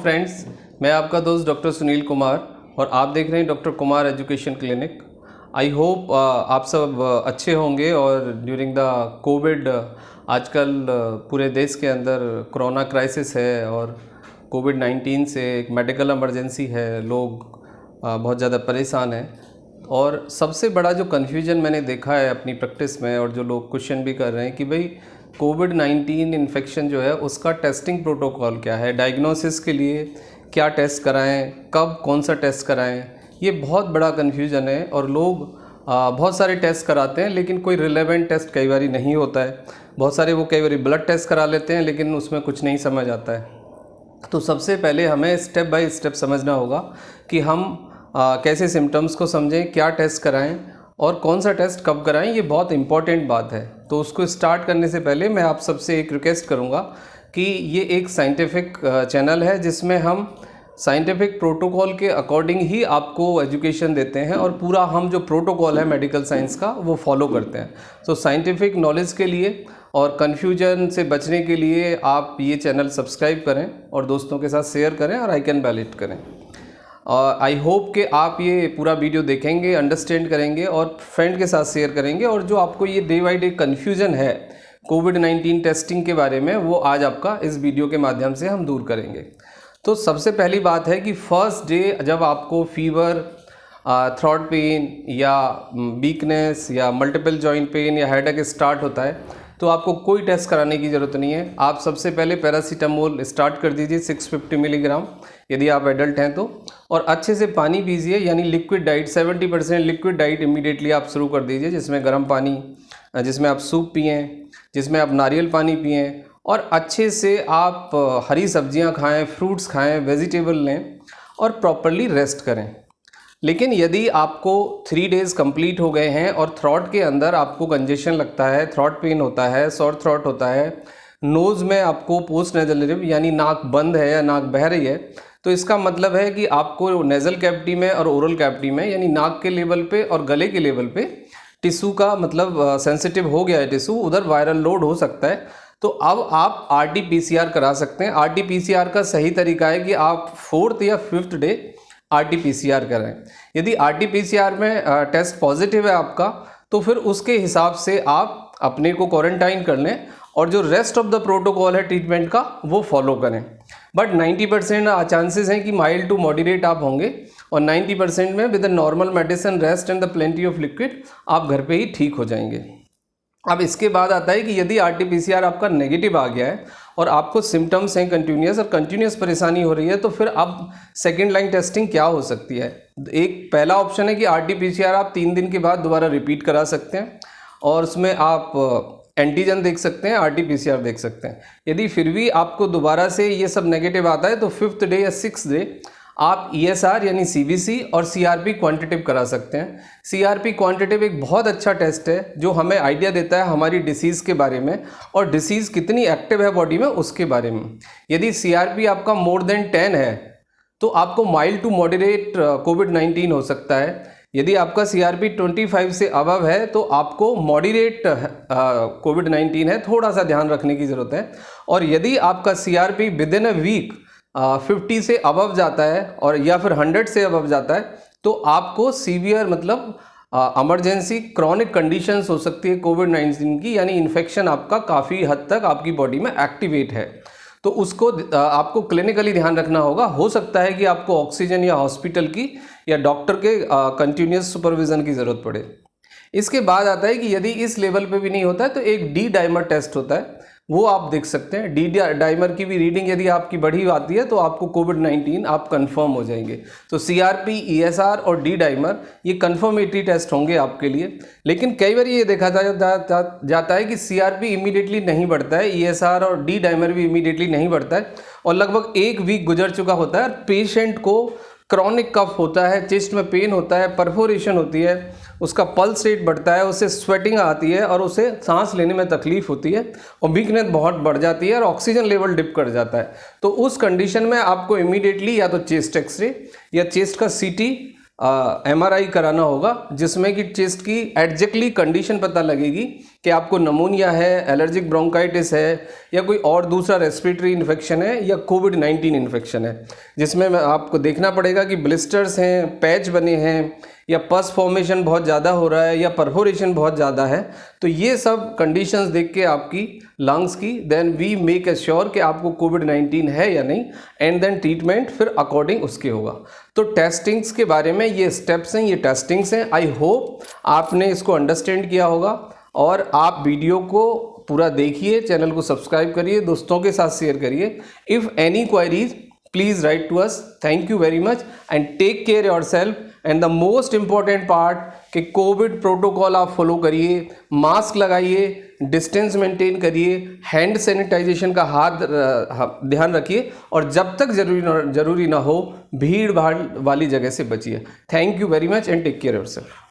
Friends, मैं आपका दोस्त डॉक्टर सुनील कुमार और आप देख रहे हैं doctor Kumar education clinic. I hope आप सब अच्छे होंगे। और ड्यूरिंग द कोविड आजकल पूरे देश के अंदर कोरोना क्राइसिस है और कोविड-19 से एक मेडिकल इमरजेंसी है, लोग बहुत ज़्यादा परेशान हैं। और सबसे बड़ा जो कन्फ्यूजन मैंने देखा है अपनी प्रैक्टिस में और जो लोग क्वेश्चन भी कर रहे हैं कि भाई कोविड-19 इन्फेक्शन जो है उसका टेस्टिंग प्रोटोकॉल क्या है, डायग्नोसिस के लिए क्या टेस्ट कराएं, कब कौन सा टेस्ट कराएं, ये बहुत बड़ा कन्फ्यूजन है। और लोग बहुत सारे टेस्ट कराते हैं लेकिन कोई रिलेवेंट टेस्ट कई बार नहीं होता है। बहुत सारे वो कई बार ब्लड टेस्ट करा लेते हैं लेकिन उसमें कुछ नहीं समझ आता है। तो सबसे पहले हमें स्टेप बाय स्टेप समझना होगा कि हम कैसे सिम्टम्स को समझें, क्या टेस्ट कराएं और कौन सा टेस्ट कब कराएं, ये बहुत इंपॉर्टेंट बात है। तो उसको स्टार्ट करने से पहले मैं आप सबसे एक रिक्वेस्ट करूंगा कि ये एक साइंटिफिक चैनल है जिसमें हम साइंटिफिक प्रोटोकॉल के अकॉर्डिंग ही आपको एजुकेशन देते हैं और पूरा हम जो प्रोटोकॉल है मेडिकल साइंस का वो फॉलो करते हैं। तो साइंटिफिक नॉलेज के लिए और कन्फ्यूजन से बचने के लिए आप ये चैनल सब्सक्राइब करें और दोस्तों के साथ शेयर करें और आइकन बेल हिट करें। आई होप कि आप ये पूरा वीडियो देखेंगे, अंडरस्टैंड करेंगे और फ्रेंड के साथ शेयर करेंगे। और जो आपको ये डे बाई डे कन्फ्यूजन है कोविड-19 टेस्टिंग के बारे में, वो आज आपका इस वीडियो के माध्यम से हम दूर करेंगे। तो सबसे पहली बात है कि फर्स्ट डे जब आपको फीवर, थ्रोट पेन या वीकनेस या मल्टीपल जॉइंट पेन या हेडेक स्टार्ट होता है तो आपको कोई टेस्ट कराने की ज़रूरत नहीं है। आप सबसे पहले पैरासीटामोल स्टार्ट कर दीजिए 650 मिलीग्राम यदि आप एडल्ट हैं तो, और अच्छे से पानी पीजिए, यानी liquid diet 70% liquid diet immediately आप शुरू कर दीजिए, जिसमें गर्म पानी, जिसमें आप सूप पिएँ, जिसमें आप नारियल पानी पिएँ और अच्छे से आप हरी सब्जियाँ खाएँ, फ्रूट्स खाएँ, वेजिटेबल लें और प्रॉपरली रेस्ट करें। लेकिन यदि आपको 3 डेज़ कंप्लीट हो गए हैं और थ्रॉट के अंदर आपको कंजेशन लगता है, थ्रॉट पेन होता है, सॉर थ्रॉट होता है, नोज़ में आपको पोस्ट नेजल रिब यानी नाक बंद है या नाक बह रही है, तो इसका मतलब है कि आपको नेज़ल कैविटी में और ओरल कैविटी में यानी नाक के लेवल पे और गले के लेवल पे टिश्यू का मतलब सेंसिटिव हो गया है टिश्यू, उधर वायरल लोड हो सकता है। तो अब आप RT-PCR करा सकते हैं। RT-PCR का सही तरीका है कि आप 4th या 5th डे RT-PCR करें। यदि RT-PCR में टेस्ट पॉजिटिव है आपका तो फिर उसके हिसाब से आप अपने को क्वारंटाइन कर लें और जो रेस्ट ऑफ द प्रोटोकॉल है ट्रीटमेंट का वो फॉलो करें। बट 90% चांसेस हैं कि माइल्ड टू मॉडरेट आप होंगे और 90% में with normal medicine, rest and the plenty of liquid आप घर पे ही ठीक हो जाएंगे। अब इसके बाद आता है कि यदि RT-PCR आपका नेगेटिव आ गया है और आपको सिम्टम्स हैं कंटिन्यूस और कंटिन्यूस परेशानी हो रही है, तो फिर अब सेकेंड लाइन टेस्टिंग क्या हो सकती है। एक पहला ऑप्शन है कि RT-PCR आप 3 दिन के बाद दोबारा रिपीट करा सकते हैं और उसमें आप एंटीजन देख सकते हैं, RT-PCR देख सकते हैं। यदि फिर भी आपको दोबारा से ये सब नेगेटिव आता है तो 5th डे या 6th डे आप ESR यानी CBC और CRP क्वांटिटिव करा सकते हैं। CRP क्वांटिटिव एक बहुत अच्छा टेस्ट है जो हमें आइडिया देता है हमारी डिसीज़ के बारे में और डिसीज़ कितनी एक्टिव है बॉडी में उसके बारे में। यदि CRP आपका मोर देन 10 है तो आपको माइल्ड टू मॉडरेट कोविड-19 हो सकता है। यदि आपका CRP 25 से अबव है तो आपको मॉडरेट कोविड-19 है, थोड़ा सा ध्यान रखने की ज़रूरत है। और यदि आपका CRP within a week 50 से अबव जाता है और या फिर 100 से अबव जाता है तो आपको सीवियर मतलब इमरजेंसी क्रॉनिक कंडीशंस हो सकती है कोविड-19 की, यानी इन्फेक्शन आपका काफ़ी हद तक आपकी बॉडी में एक्टिवेट है। तो उसको आपको क्लिनिकली ध्यान रखना होगा। हो सकता है कि आपको ऑक्सीजन या हॉस्पिटल की या डॉक्टर के कंटिन्यूस सुपरविज़न की ज़रूरत पड़े। इसके बाद आता है कि यदि इस लेवल पे भी नहीं होता है तो एक डी डाइमर टेस्ट होता है, वो आप देख सकते हैं। डी डाइमर की भी रीडिंग यदि आपकी बढ़ी आती है तो आपको कोविड-19 आप कंफर्म हो जाएंगे। तो CRP, ESR और डी डाइमर ये कंफर्मेटरी टेस्ट होंगे आपके लिए। लेकिन कई बार ये देखा जाता है कि CRP इमीडिएटली नहीं बढ़ता है, ESR और डी डाइमर भी इमीडिएटली नहीं बढ़ता है और लगभग 1 वीक गुजर चुका होता है। पेशेंट को क्रॉनिक कफ होता है, चेस्ट में पेन होता है, परफोरेशन होती है, उसका पल्स रेट बढ़ता है, उसे स्वेटिंग आती है और उसे सांस लेने में तकलीफ होती है और वीकनेस बहुत बढ़ जाती है और ऑक्सीजन लेवल डिप कर जाता है। तो उस कंडीशन में आपको इमीडिएटली या तो चेस्ट एक्सरे या चेस्ट का CT MRI कराना होगा, जिसमें कि चेस्ट की एग्जैक्टली कंडीशन पता लगेगी कि आपको नमूनिया है, एलर्जिक ब्रोंकाइटिस है, या कोई और दूसरा रेस्पिरेटरी इन्फेक्शन है, या कोविड-19 इन्फेक्शन है, जिसमें आपको देखना पड़ेगा कि ब्लिस्टर्स हैं, पैच बने हैं, या पस फॉर्मेशन बहुत ज़्यादा हो रहा है, या परफोरेशन बहुत ज़्यादा है। तो ये सब कंडीशंस देख के आपकी लंग्स की देन वी मेक एश्योर कि आपको कोविड-19 है या नहीं, एंड देन ट्रीटमेंट फिर अकॉर्डिंग उसके होगा। तो टेस्टिंग्स के बारे में ये स्टेप्स हैं, ये टेस्टिंग्स हैं। आई होप आपने इसको अंडरस्टैंड किया होगा और आप वीडियो को पूरा देखिए, चैनल को सब्सक्राइब करिए, दोस्तों के साथ शेयर करिए। If any queries please write to us. Thank you very much and take care yourself. And the most important part कि कोविड प्रोटोकॉल आप फॉलो करिए, मास्क लगाइए, डिस्टेंस मेंटेन करिए, हैंड सैनिटाइजेशन का ध्यान रखिए, और जब तक जरूरी ना हो भीड़ भाड़ वाली जगह से बचिए। Thank you very much and take care yourself.